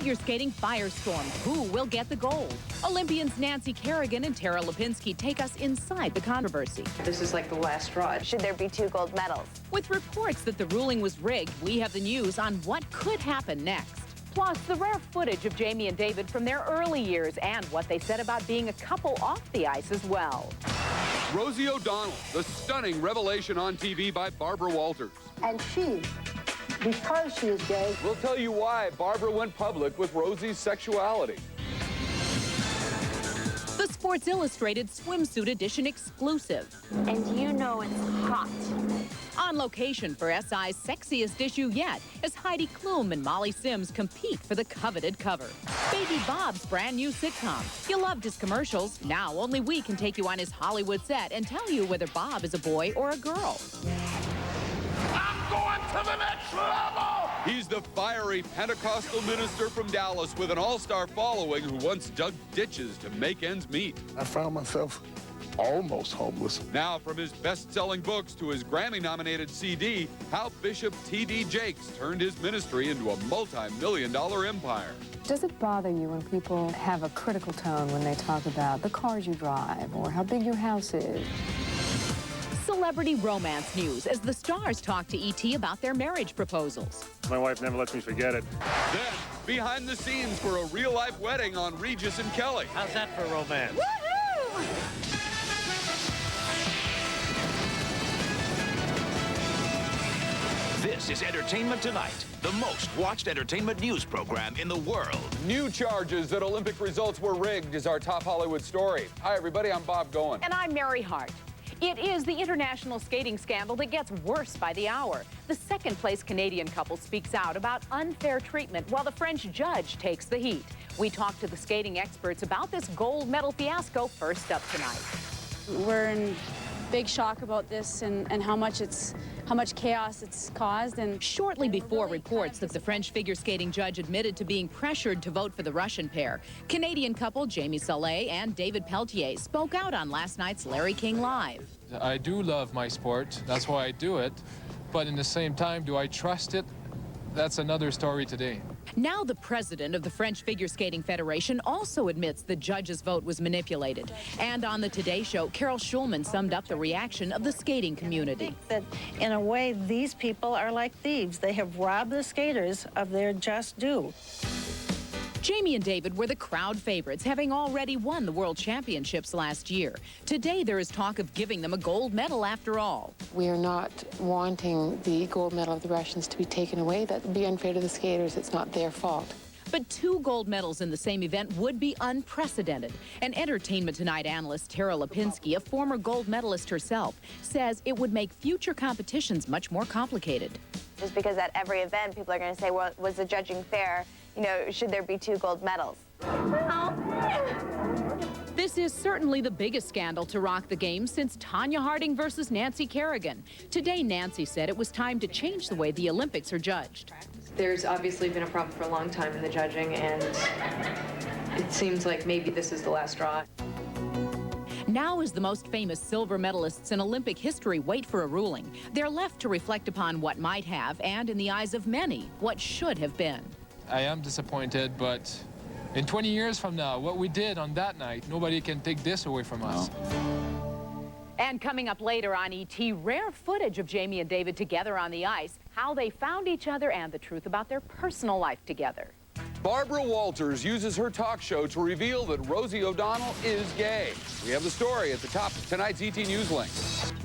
figure skating firestorm. Who will get the gold? Olympians Nancy Kerrigan and Tara Lipinski take us inside the controversy. This is like the last straw. Should there be 2 gold medals? With reports that the ruling was rigged, we have the news on what could happen next. Plus, the rare footage of Jamie and David from their early years and what they said about being a couple off the ice as well. Rosie O'Donnell, the stunning revelation on TV by Barbara Walters. And she, because she is gay, We'll tell you why Barbara went public with Rosie's sexuality. The Sports Illustrated swimsuit edition exclusive. And you know it's hot. On location for SI's sexiest issue yet, as Heidi Klum and Molly Sims compete for the coveted cover. Baby Bob's brand new sitcom. You loved his commercials. Now only we can take you on his Hollywood set and tell you whether Bob is a boy or a girl. I'm going to the next level! He's the fiery Pentecostal minister from Dallas with an all-star following who once dug ditches to make ends meet. I found myself almost homeless. Now, from his best-selling books to his Grammy-nominated CD, how Bishop T.D. Jakes turned his ministry into a multi-million-dollar empire. Does it bother you when people have a critical tone when they talk about the cars you drive or how big your house is? Celebrity romance news as the stars talk to E.T. about their marriage proposals. My wife never lets me forget it. Then, behind the scenes for a real-life wedding on Regis and Kelly. How's that for romance? This is Entertainment Tonight, the most watched entertainment news program in the world. New charges that Olympic results were rigged is our top Hollywood story. Hi, everybody. I'm Bob Goen. And I'm Mary Hart. It is the international skating scandal that gets worse by the hour. The second-place Canadian couple speaks out about unfair treatment while the French judge takes the heat. We talk to the skating experts about this gold medal fiasco first up tonight. We're in big shock about this and how much chaos it's caused. And shortly before reports that the French figure skating judge admitted to being pressured to vote for the Russian pair, Canadian couple Jamie Salé and David Peltier spoke out on last night's Larry King Live. I do love my sport, that's why I do it, but in the same time, do I trust it? That's another story today. Now the president of the French Figure Skating Federation also admits the judge's vote was manipulated. And on the Today Show, Carol Schulman summed up the reaction of the skating community. that in a way, these people are like thieves. They have robbed the skaters of their just due. Jamie and David were the crowd favorites, having already won the World Championships last year. Today, there is talk of giving them a gold medal after all. We are not wanting the gold medal of the Russians to be taken away. That would be unfair to the skaters. It's not their fault. But 2 gold medals in the same event would be unprecedented. And Entertainment Tonight analyst Tara Lipinski, a former gold medalist herself, says it would make future competitions much more complicated. Just because at every event, people are going to say, well, was the judging fair? You know, should there be 2 gold medals? This is certainly the biggest scandal to rock the game since Tanya Harding versus Nancy Kerrigan. Today, Nancy said it was time to change the way the Olympics are judged. There's obviously been a problem for a long time in the judging, and it seems like maybe this is the last straw. Now, as the most famous silver medalists in Olympic history wait for a ruling, they're left to reflect upon what might have, and in the eyes of many, what should have been. I am disappointed, but in 20 years from now, what we did on that night, nobody can take this away from us. And coming up later on E.T., rare footage of Jamie and David together on the ice, how they found each other, and the truth about their personal life together. Barbara Walters uses her talk show to reveal that Rosie O'Donnell is gay. We have the story at the top of tonight's ET News link.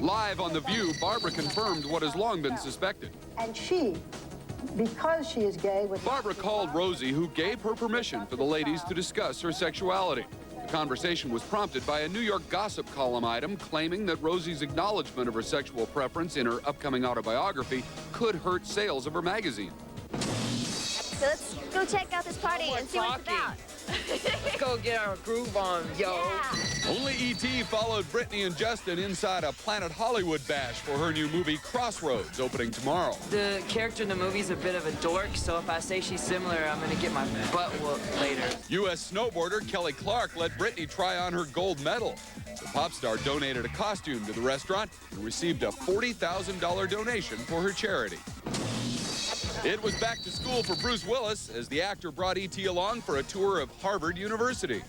Live on The View, Barbara confirmed what has long been suspected. And she, because she is gay, Barbara called Rosie, who gave her permission for the ladies to discuss her sexuality. The conversation was prompted by a New York gossip column item claiming that Rosie's acknowledgement of her sexual preference in her upcoming autobiography could hurt sales of her magazine. So let's go check out this party and see what it's about. Let's go get our groove on, yo. Yeah. Only E.T. followed Britney and Justin inside a Planet Hollywood bash for her new movie Crossroads, opening tomorrow. The character in the movie's a bit of a dork, so if I say she's similar, I'm gonna get my butt whooped later. U.S. snowboarder Kelly Clark let Britney try on her gold medal. The pop star donated a costume to the restaurant and received a $40,000 donation for her charity. It was back to school for Bruce Willis as the actor brought E.T. along for a tour of Harvard University.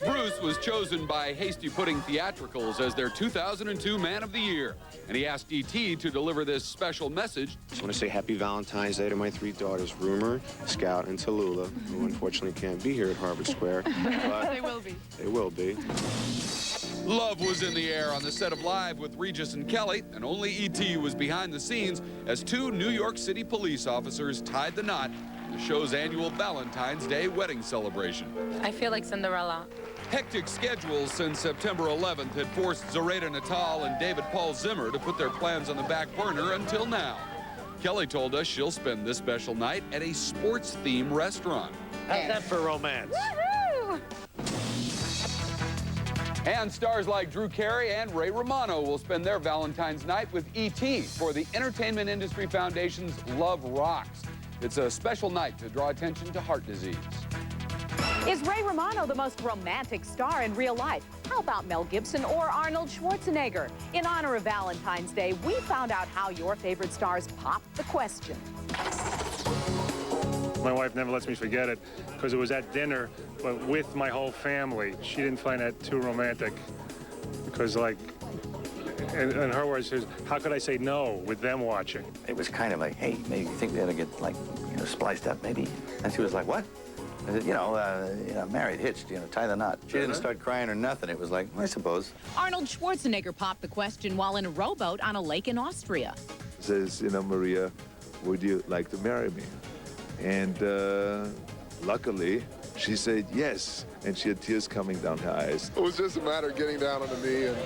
Bruce was chosen by Hasty Pudding Theatricals as their 2002 Man of the Year, and he asked E.T. to deliver this special message. I just want to say happy Valentine's Day to my 3 daughters, Rumor, Scout, and Tallulah, who unfortunately can't be here at Harvard Square. But They will be. they will be. Love was in the air on the set of Live with Regis and Kelly, and only E.T. was behind the scenes as 2 New York City police officers tied the knot in the show's annual Valentine's Day wedding celebration. I feel like Cinderella. Hectic schedules since September 11th had forced Zoraida Natal and David Paul Zimmer to put their plans on the back burner until now. Kelly told us she'll spend this special night at a sports-themed restaurant. How's that for romance? And stars like Drew Carey and Ray Romano will spend their Valentine's night with E.T. for the Entertainment Industry Foundation's Love Rocks. It's a special night to draw attention to heart disease. Is Ray Romano the most romantic star in real life? How about Mel Gibson or Arnold Schwarzenegger? In honor of Valentine's Day, we found out how your favorite stars popped the question. My wife never lets me forget it because it was at dinner, but with my whole family. She didn't find that too romantic because, like, in her words, she was, how could I say no with them watching? It was kind of like, hey, maybe you think they ought to get, like, spliced up, maybe? And she was like, what? I said, married, hitched, tie the knot. She didn't start crying or nothing. It was like, I suppose. Arnold Schwarzenegger popped the question while in a rowboat on a lake in Austria. Says, Maria, would you like to marry me? And luckily, she said yes, and she had tears coming down her eyes. It was just a matter of getting down on the knee and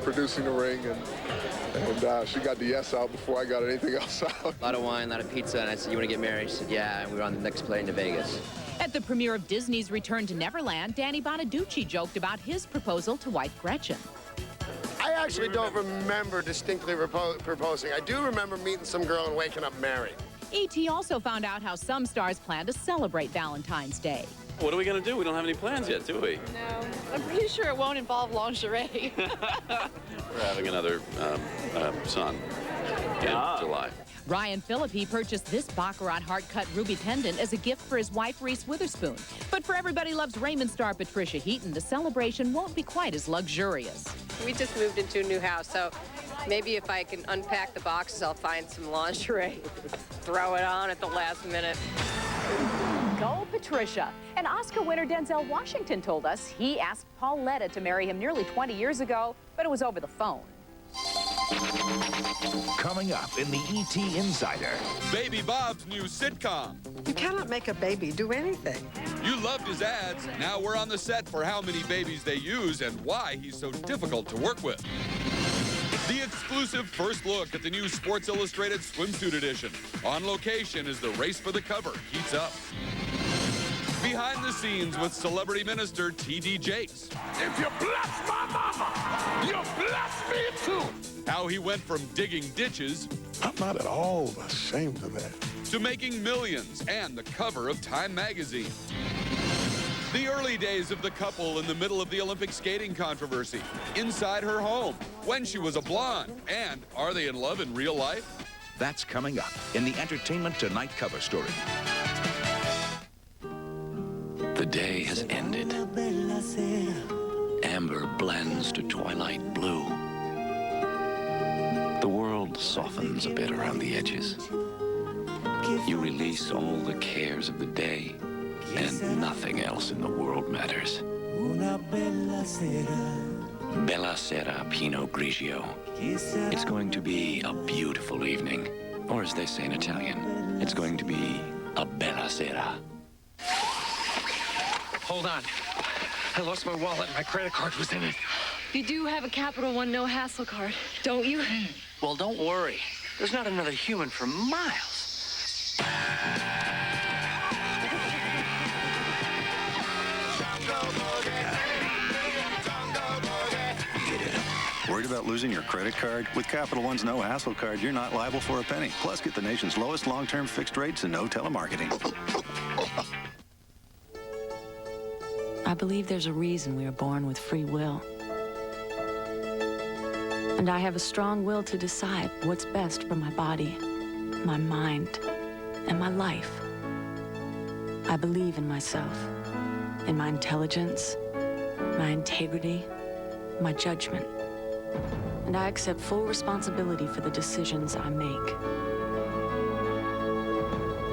producing the ring, and she got the yes out before I got anything else out. A lot of wine, a lot of pizza, and I said, you want to get married? She said, yeah, and we were on the next plane to Vegas. At the premiere of Disney's Return to Neverland, Danny Bonaducci joked about his proposal to wife Gretchen. I actually don't remember distinctly proposing. I do remember meeting some girl and waking up married. E.T. also found out how some stars plan to celebrate Valentine's Day. What are we going to do? We don't have any plans yet, do we? No. I'm pretty sure it won't involve lingerie. We're having another son in July. Ryan Phillippe purchased this Baccarat heart-cut ruby pendant as a gift for his wife, Reese Witherspoon. But for Everybody Loves Raymond star Patricia Heaton, the celebration won't be quite as luxurious. We just moved into a new house, so maybe if I can unpack the boxes, I'll find some lingerie. Throw it on at the last minute. Go, Patricia. And Oscar winner Denzel Washington told us he asked Pauletta to marry him nearly 20 years ago, but it was over the phone. Coming up in the E.T. Insider. Baby Bob's new sitcom. You cannot make a baby do anything. You loved his ads. Now we're on the set for how many babies they use and why he's so difficult to work with. The exclusive first look at the new Sports Illustrated swimsuit edition. On location as the race for the cover heats up. Behind the scenes with celebrity minister T.D. Jakes. If you bless my mama, you bless me too. How he went from digging ditches. I'm not at all ashamed of that. To making millions and the cover of Time magazine. The early days of the couple in the middle of the Olympic skating controversy. Inside her home, when she was a blonde. And are they in love in real life? That's coming up in the Entertainment Tonight cover story. The day has ended. Amber blends to twilight blue. The world softens a bit around the edges. You release all the cares of the day, and nothing else in the world matters. Bella Sera Pinot Grigio. It's going to be a beautiful evening. Or as they say in Italian, it's going to be a bella sera. Hold on. I lost my wallet. My credit card was in it. You do have a Capital One no hassle card, don't you? Well, don't worry. There's not another human for miles. Worried about losing your credit card? With Capital One's no hassle card, you're not liable for a penny. Plus, get the nation's lowest long-term fixed rates and no telemarketing. I believe there's a reason we are born with free will. And I have a strong will to decide what's best for my body, my mind, and my life. I believe in myself, in my intelligence, my integrity, my judgment. And I accept full responsibility for the decisions I make.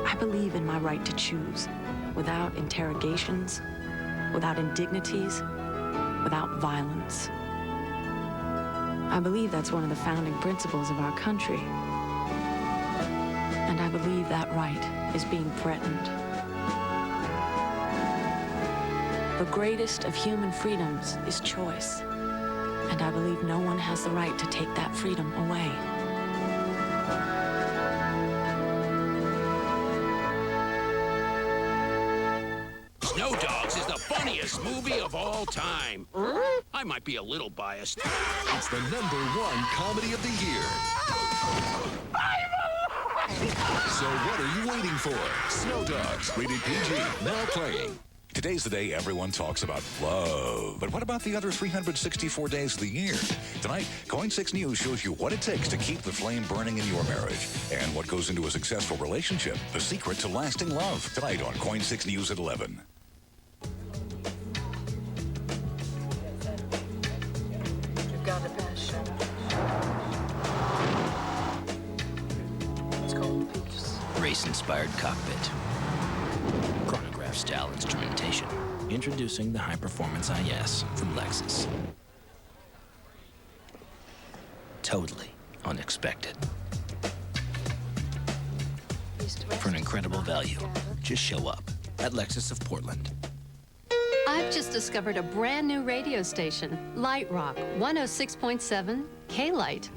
I believe in my right to choose, without interrogations, without indignities, without violence. I believe that's one of the founding principles of our country. And I believe that right is being threatened. The greatest of human freedoms is choice. And I believe no one has the right to take that freedom away. Snow Dogs is the funniest movie of all time. I might be a little biased. It's the #1 comedy of the year. So what are you waiting for? Snow Dogs, rated PG, now playing. Today's the day everyone talks about love. But what about the other 364 days of the year? Tonight, Coin 6 News shows you what it takes to keep the flame burning in your marriage and what goes into a successful relationship, the secret to lasting love. Tonight on Coin 6 News at 11. You've got a passion. It's called peace. Race-inspired cockpit. Chronograph-style instrumentation. Introducing the high-performance IS from Lexus. Totally unexpected. For an incredible value, just show up at Lexus of Portland. I've just discovered a brand new radio station, Light Rock 106.7 K-Light.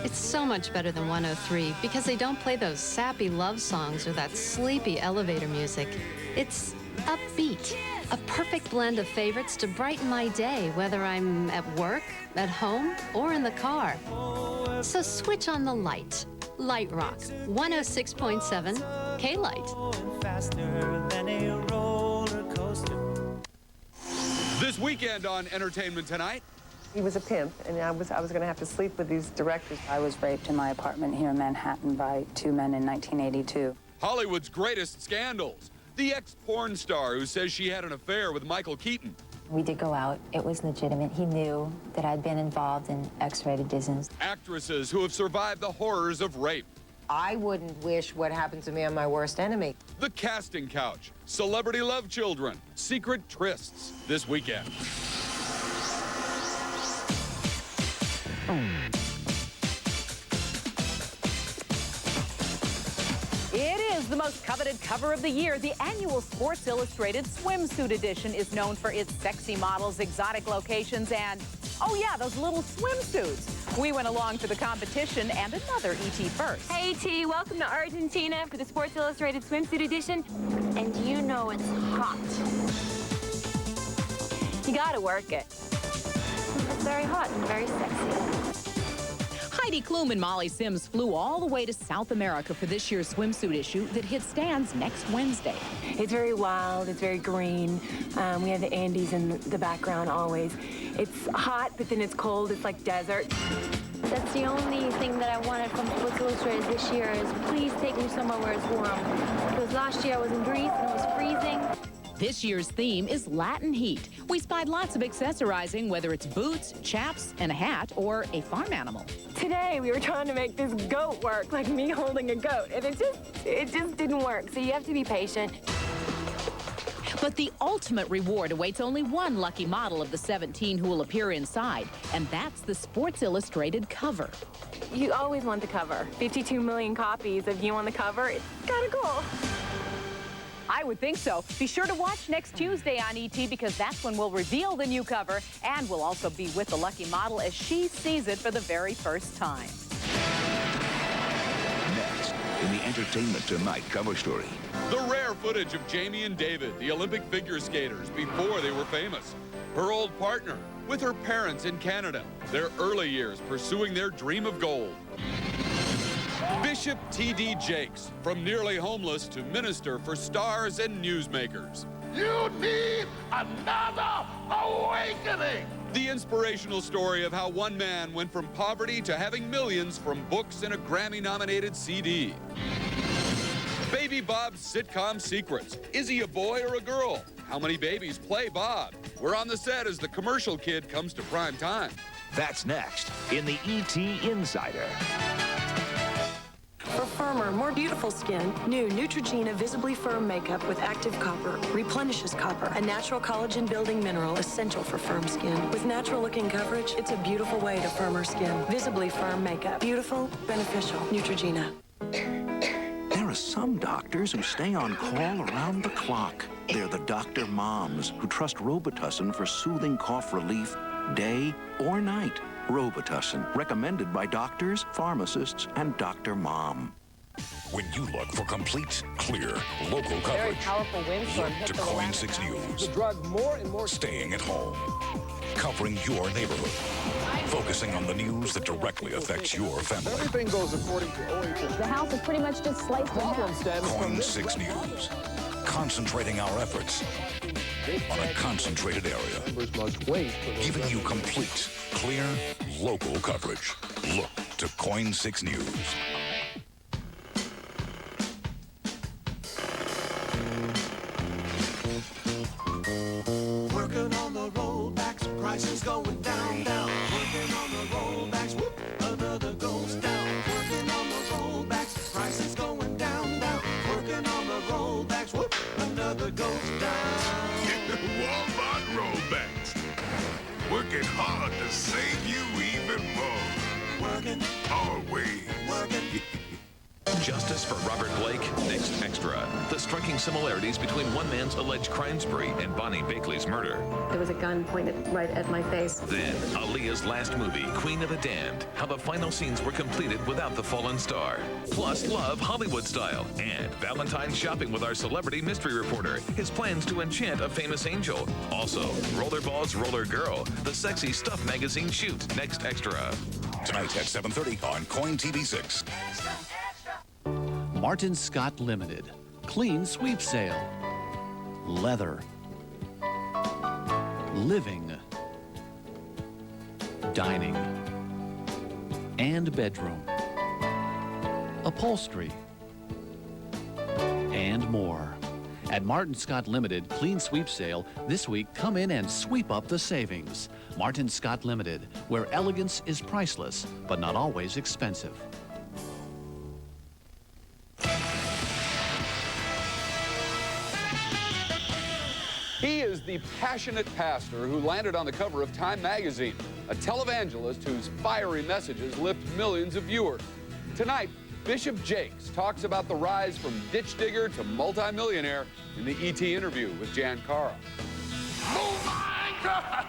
It's so much better than 103 because they don't play those sappy love songs or that sleepy elevator music. It's upbeat, a perfect blend of favorites to brighten my day, whether I'm at work, at home, or in the car. So switch on the light. Light Rock 106.7 K-Light. This weekend on Entertainment Tonight. He was a pimp, and I was going to have to sleep with these directors. I was raped in my apartment here in Manhattan by 2 men in 1982. Hollywood's greatest scandals. The ex-porn star who says she had an affair with Michael Keaton. We did go out. It was legitimate. He knew that I'd been involved in X-rated business. Actresses who have survived the horrors of rape. I wouldn't wish what happened to me on my worst enemy. The Casting Couch. Celebrity love children. Secret trysts. This weekend. It is the most coveted cover of the year. The annual Sports Illustrated swimsuit edition is known for its sexy models, exotic locations, and, oh yeah, those little swimsuits. We went along for the competition and another ET first. Hey ET, welcome to Argentina for the Sports Illustrated swimsuit edition. And you know it's hot. You gotta work it. It's very hot and very sexy. Heidi Klum and Molly Sims flew all the way to South America for this year's swimsuit issue that hits stands next Wednesday. It's very wild, it's very green. We have the Andes in the background always. It's hot, but then it's cold, it's like desert. That's the only thing that I wanted from Sports Illustrated this year is please take me somewhere where it's warm. Because last year I was in Greece and it was freezing. This year's theme is Latin heat. We spied lots of accessorizing, whether it's boots, chaps, and a hat, or a farm animal. Today we were trying to make this goat work, like me holding a goat, and it just didn't work. So you have to be patient. But the ultimate reward awaits only one lucky model of the 17 who will appear inside, and that's the Sports Illustrated cover. You always want the cover. 52 million copies of you on the cover. It's kind of cool. I would think so. Be sure to watch next Tuesday on ET because that's when we'll reveal the new cover, and we'll also be with the lucky model as she sees it for the very first time. Next, in the Entertainment Tonight cover story. The rare footage of Jamie and David, the Olympic figure skaters, before they were famous. Her old partner, with her parents in Canada. Their early years pursuing their dream of gold. Bishop T.D. Jakes, from nearly homeless to minister for stars and newsmakers. You need another awakening. The inspirational story of how one man went from poverty to having millions from books and a Grammy-nominated CD. Baby Bob's sitcom secrets. Is he a boy or a girl? How many babies play Bob? We're on the set as the commercial kid comes to prime time. That's next in the E.T. Insider. For firmer, more beautiful skin, new Neutrogena Visibly Firm Makeup with active copper replenishes copper, a natural collagen-building mineral essential for firm skin. With natural-looking coverage, it's a beautiful way to firmer skin. Visibly Firm Makeup. Beautiful, beneficial. Neutrogena. There are some doctors who stay on call around the clock. They're the doctor moms who trust Robitussin for soothing cough relief day or night. Robitussin, recommended by doctors, pharmacists, and Dr. Mom. When you look for complete, clear, local Very coverage, powerful windstorm look hit to the Coin left. 6 News. The drug more and more. Staying at home. Covering your neighborhood. Focusing on the news that directly affects your family. Everything goes according to OHS. The house is pretty much just sliced in half. Coin 6 News. Concentrating our efforts on a concentrated area. Giving you complete, clear, local coverage. Look to Coin 6 News. Working on the rollbacks, prices going down, down. Working on the rollbacks, whoop, another goes down. Working on the rollbacks, prices going down, down. Working on the rollbacks, whoop, another goes down. Walmart rollbacks. Working hard to save you even more. Working. Always. Working. Justice for Robert Blake, next extra. The striking similarities between one man's alleged crime spree and Bonnie Bakley's murder. There was a gun pointed right at my face. Then, Aaliyah's last movie, Queen of the Damned, how the final scenes were completed without the fallen star. Plus, Love Hollywood Style. And Valentines shopping with our celebrity mystery reporter, his plans to enchant a famous angel. Also, Rollerball's Roller Girl, the sexy Stuff magazine shoot, next extra. Tonight at 7:30 on Coin TV 6. Martin Scott Limited. Clean sweep sale. Leather. Living. Dining. And bedroom. Upholstery. And more. At Martin Scott Limited Clean Sweep Sale, this week come in and sweep up the savings. Martin Scott Limited, where elegance is priceless, but not always expensive. He is the passionate pastor who landed on the cover of Time magazine, a televangelist whose fiery messages lift millions of viewers. Tonight, Bishop Jakes talks about the rise from ditch digger to multimillionaire in the ET interview with Jan Cara. Oh my God!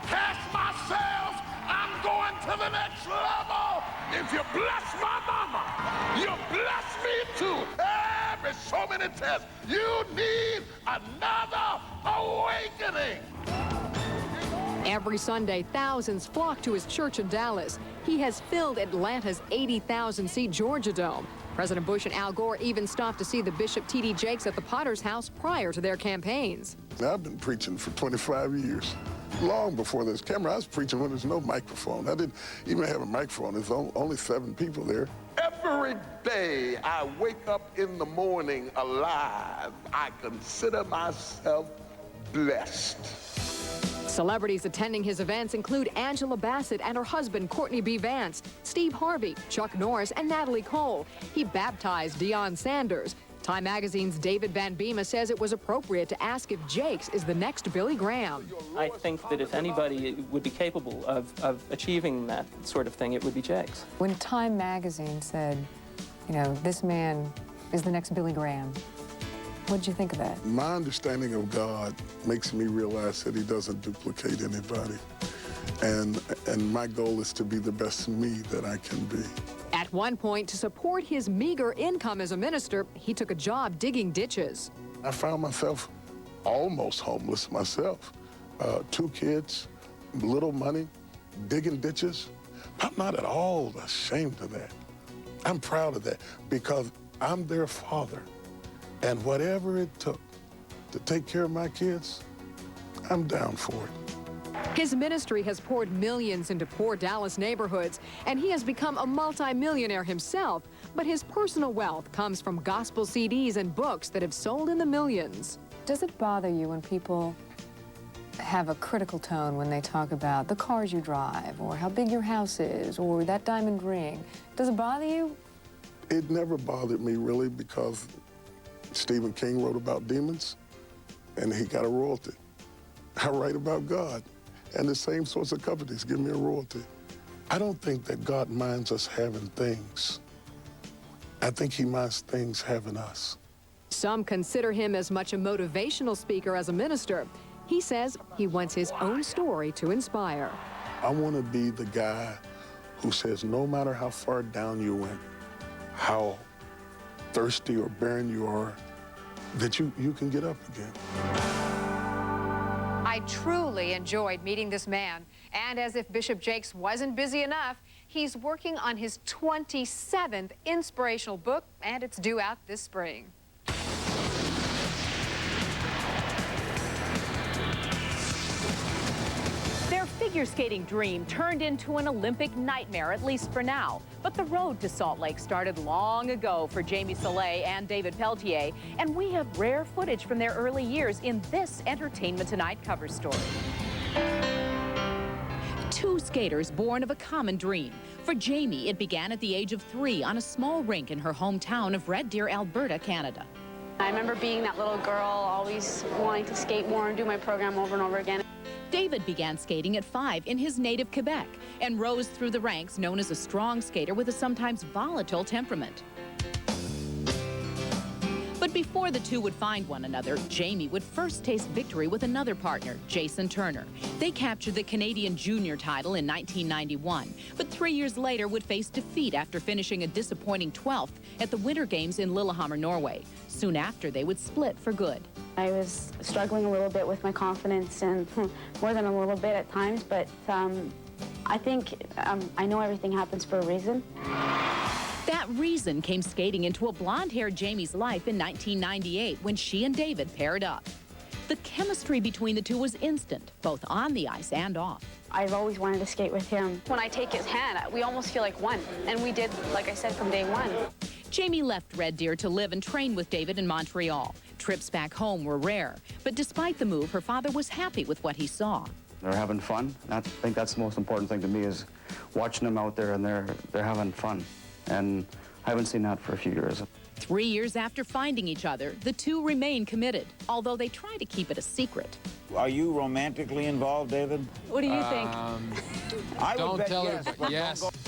Cast myself! I'm going to the next level! If you bless my mama, you bless me too! Every so many tests, you need another awakening! Every Sunday, thousands flock to his church in Dallas. He has filled Atlanta's 80,000-seat Georgia Dome. President Bush and Al Gore even stopped to see the Bishop T.D. Jakes at the Potter's house prior to their campaigns. I've been preaching for 25 years. Long before there's camera, I was preaching when there's no microphone. I didn't even have a microphone. There's only 7 people there. Every day I wake up in the morning alive, I consider myself blessed. Celebrities attending his events include Angela Bassett and her husband, Courtney B. Vance, Steve Harvey, Chuck Norris, and Natalie Cole. He baptized Deion Sanders. Time Magazine's David Van Bema says it was appropriate to ask if Jakes is the next Billy Graham. I think that if anybody would be capable of achieving that sort of thing, it would be Jakes. When Time Magazine said, you know, this man is the next Billy Graham, what did you think of that? My understanding of God makes me realize that he doesn't duplicate anybody. And my goal is to be the best me that I can be. At one point, to support his meager income as a minister, he took a job digging ditches. I found myself almost homeless myself. 2 kids, little money, digging ditches. I'm not at all ashamed of that. I'm proud of that because I'm their father. And whatever it took to take care of my kids, I'm down for it. His ministry has poured millions into poor Dallas neighborhoods, and he has become a multimillionaire himself. But his personal wealth comes from gospel CDs and books that have sold in the millions. Does it bother you when people have a critical tone when they talk about the cars you drive, or how big your house is, or that diamond ring? Does it bother you? It never bothered me, really, because Stephen King wrote about demons, and he got a royalty. I write about God, and the same sorts of companies give me a royalty. I don't think that God minds us having things. I think he minds things having us. Some consider him as much a motivational speaker as a minister. He says he wants his own story to inspire. I want to be the guy who says no matter how far down you went, how thirsty or barren you are, that you can get up again. I truly enjoyed meeting this man. And as if Bishop Jakes wasn't busy enough, he's working on his 27th inspirational book, and it's due out this spring. Their figure skating dream turned into an Olympic nightmare, at least for now. But the road to Salt Lake started long ago for Jamie Soleil and David Peltier, and we have rare footage from their early years in this Entertainment Tonight cover story. Two skaters born of a common dream. For Jamie, it began at the age of 3 on a small rink in her hometown of Red Deer, Alberta, Canada. I remember being that little girl, always wanting to skate more and do my program over and over again. David began skating at 5 in his native Quebec and rose through the ranks, known as a strong skater with a sometimes volatile temperament. But before the two would find one another, Jamie would first taste victory with another partner, Jason Turner. They captured the Canadian junior title in 1991, but 3 years later would face defeat after finishing a disappointing 12th at the Winter Games in Lillehammer, Norway. Soon after, they would split for good. I was struggling a little bit with my confidence, and more than a little bit at times, but I think I know everything happens for a reason. That reason came skating into a blonde-haired Jamie's life in 1998 when she and David paired up. The chemistry between the two was instant, both on the ice and off. I've always wanted to skate with him. When I take his hand, we almost feel like one, and we did, like I said, from day one. Jamie left Red Deer to live and train with David in Montreal. Trips back home were rare, but despite the move, her father was happy with what he saw. They're having fun. I think that's the most important thing to me, is watching them out there and they're having fun. And I haven't seen that for a few years. 3 years after finding each other, the two remain committed, although they try to keep it a secret. Are you romantically involved, David? What do you think? I Don't would bet tell yes. her, but yes. don't go-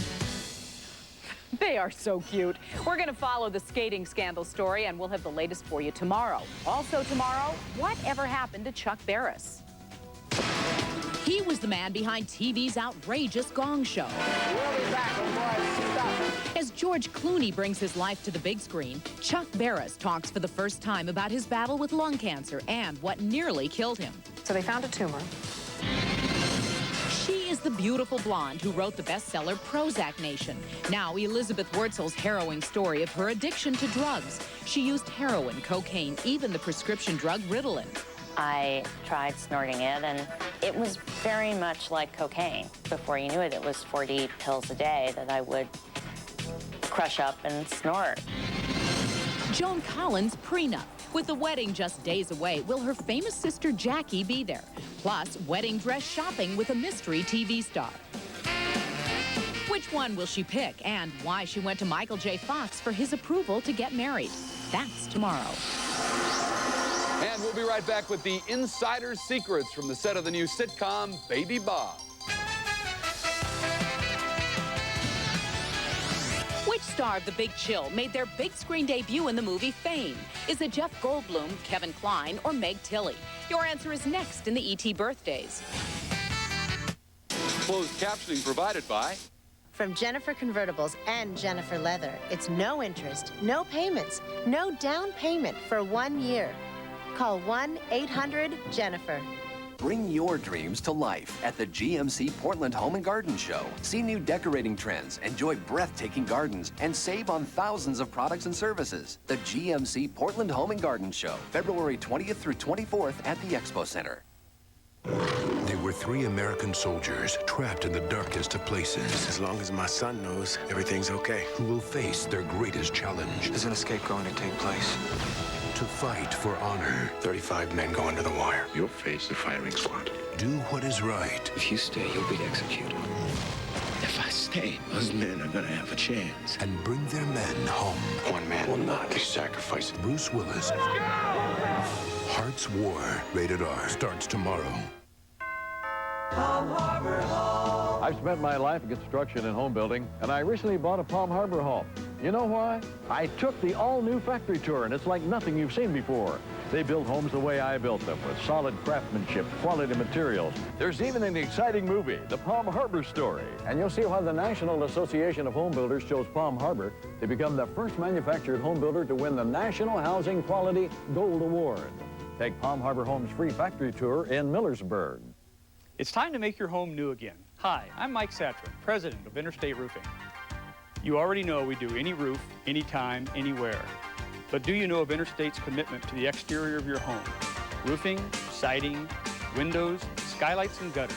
They are so cute. We're going to follow the skating scandal story, and we'll have the latest for you tomorrow. Also tomorrow, whatever happened to Chuck Barris? He was the man behind TV's outrageous Gong Show. We'll be back, boys. As George Clooney brings his life to the big screen, Chuck Barris talks for the first time about his battle with lung cancer and what nearly killed him. So they found a tumor. She is the beautiful blonde who wrote the bestseller Prozac Nation. Now, Elizabeth Wurtzel's harrowing story of her addiction to drugs. She used heroin, cocaine, even the prescription drug Ritalin. I tried snorting it, and it was very much like cocaine. Before you knew it, it was 40 pills a day that I would crush up and snort. Joan Collins' prenup. With the wedding just days away, will her famous sister Jackie be there? Plus, wedding dress shopping with a mystery TV star. Which one will she pick, and why she went to Michael J. Fox for his approval to get married? That's tomorrow. And we'll be right back with the insider secrets from the set of the new sitcom Baby Bob. Which star of The Big Chill made their big screen debut in the movie Fame? Is it Jeff Goldblum, Kevin Kline, or Meg Tilly? Your answer is next in the ET Birthdays. Closed captioning provided by... From Jennifer Convertibles and Jennifer Leather, it's no interest, no payments, no down payment for 1 year. Call 1-800-JENNIFER. Bring your dreams to life at the GMC Portland Home and Garden Show. See new decorating trends, enjoy breathtaking gardens, and save on thousands of products and services. The GMC Portland Home and Garden Show, February 20th through 24th at the Expo Center. They were 3 American soldiers trapped in the darkest of places. As long as my son knows everything's okay. Who will face their greatest challenge. There's an escape going to take place. To fight for honor. 35 men go under the wire. You'll face the firing squad. Do what is right. If you stay, you'll be executed. If I stay, those men are gonna have a chance. And bring their men home. One man will not be sacrificed. Bruce Willis. Heart's War. Rated R. Starts tomorrow. Palm Harbor Home. I've spent my life in construction and home building, and I recently bought a Palm Harbor home. You know why? I took the all-new factory tour, and it's like nothing you've seen before. They build homes the way I built them, with solid craftsmanship, quality materials. There's even an exciting movie, The Palm Harbor Story. And you'll see why the National Association of Home Builders chose Palm Harbor to become the first manufactured home builder to win the National Housing Quality Gold Award. Take Palm Harbor Home's free factory tour in Millersburg. It's time to make your home new again. Hi, I'm Mike Satrin, president of Interstate Roofing. You already know we do any roof, anytime, anywhere. But do you know of Interstate's commitment to the exterior of your home? Roofing, siding, windows, skylights, and gutters.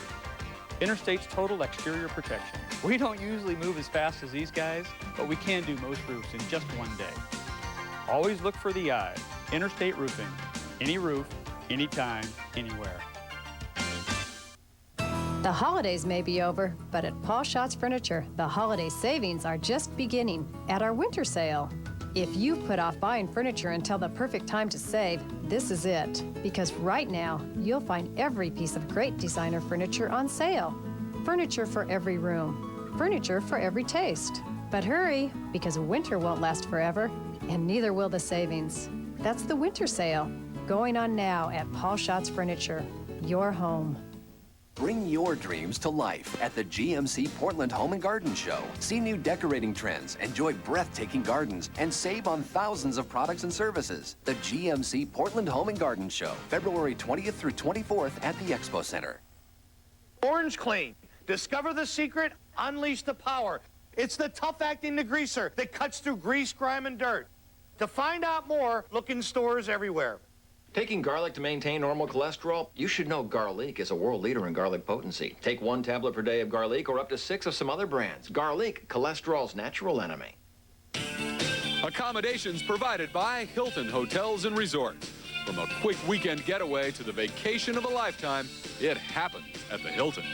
Interstate's total exterior protection. We don't usually move as fast as these guys, but we can do most roofs in just one day. Always look for the eye. Interstate Roofing. Any roof, anytime, anywhere. The holidays may be over, but at Paul Schatz Furniture, the holiday savings are just beginning at our winter sale. If you put off buying furniture until the perfect time to save, this is it. Because right now, you'll find every piece of great designer furniture on sale. Furniture for every room. Furniture for every taste. But hurry, because winter won't last forever, and neither will the savings. That's the winter sale, going on now at Paul Schatz Furniture, your home. Bring your dreams to life at the GMC Portland Home and Garden Show. See new decorating trends, enjoy breathtaking gardens, and save on thousands of products and services. The GMC Portland Home and Garden Show, February 20th through 24th at the Expo Center. Orange Clean. Discover the secret, unleash the power. It's the tough-acting degreaser that cuts through grease, grime, and dirt. To find out more, look in stores everywhere. Taking garlic to maintain normal cholesterol? You should know Garlic is a world leader in garlic potency. Take 1 tablet per day of Garlic or up to 6 of some other brands. Garlic, cholesterol's natural enemy. Accommodations provided by Hilton Hotels and Resorts. From a quick weekend getaway to the vacation of a lifetime, it happens at the Hilton.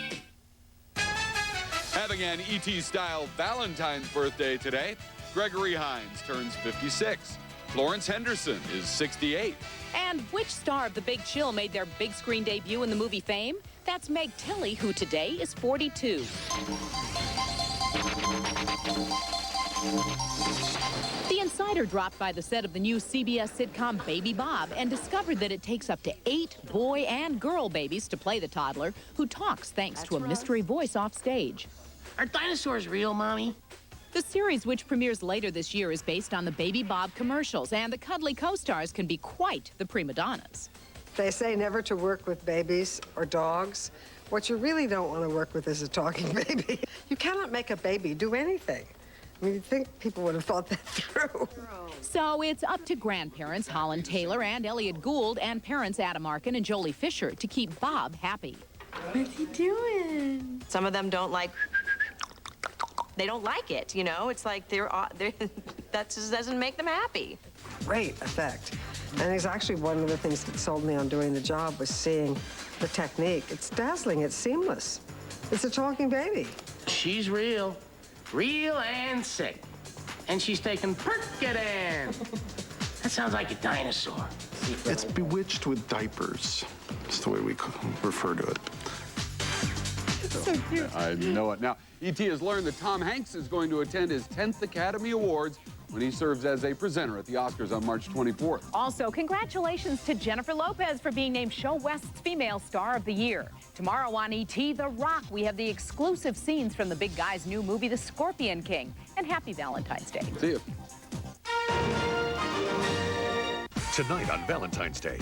Having an ET-style Valentine's birthday today, Gregory Hines turns 56. Florence Henderson is 68. And which star of The Big Chill made their big screen debut in the movie Fame? That's Meg Tilly, who today is 42. The Insider dropped by the set of the new CBS sitcom Baby Bob and discovered that it takes up to 8 boy and girl babies to play the toddler, who talks thanks to a mystery voice off stage. Are dinosaurs real, Mommy? The series, which premieres later this year, is based on the Baby Bob commercials, and the cuddly co-stars can be quite the prima donnas. They say never to work with babies or dogs. What you really don't want to work with is a talking baby. You cannot make a baby do anything. I mean, you'd think people would have thought that through. So it's up to grandparents Holland Taylor and Elliot Gould and parents Adam Arkin and Jolie Fisher to keep Bob happy. What's he doing? Some of them don't like... They don't like it, you know? It's like that just doesn't make them happy. Great effect. And it's actually one of the things that sold me on doing the job was seeing the technique. It's dazzling. It's seamless. It's a talking baby. She's real. Real and sick. And she's taking Percodan. That sounds like a dinosaur. It's bewitched with diapers. That's the way we refer to it. So cute. I know it. Now, E.T. has learned that Tom Hanks is going to attend his 10th Academy Awards when he serves as a presenter at the Oscars on March 24th. Also, congratulations to Jennifer Lopez for being named Show West's Female Star of the Year. Tomorrow on E.T. The Rock, we have the exclusive scenes from the big guy's new movie, The Scorpion King. And happy Valentine's Day. See you. Tonight on Valentine's Day,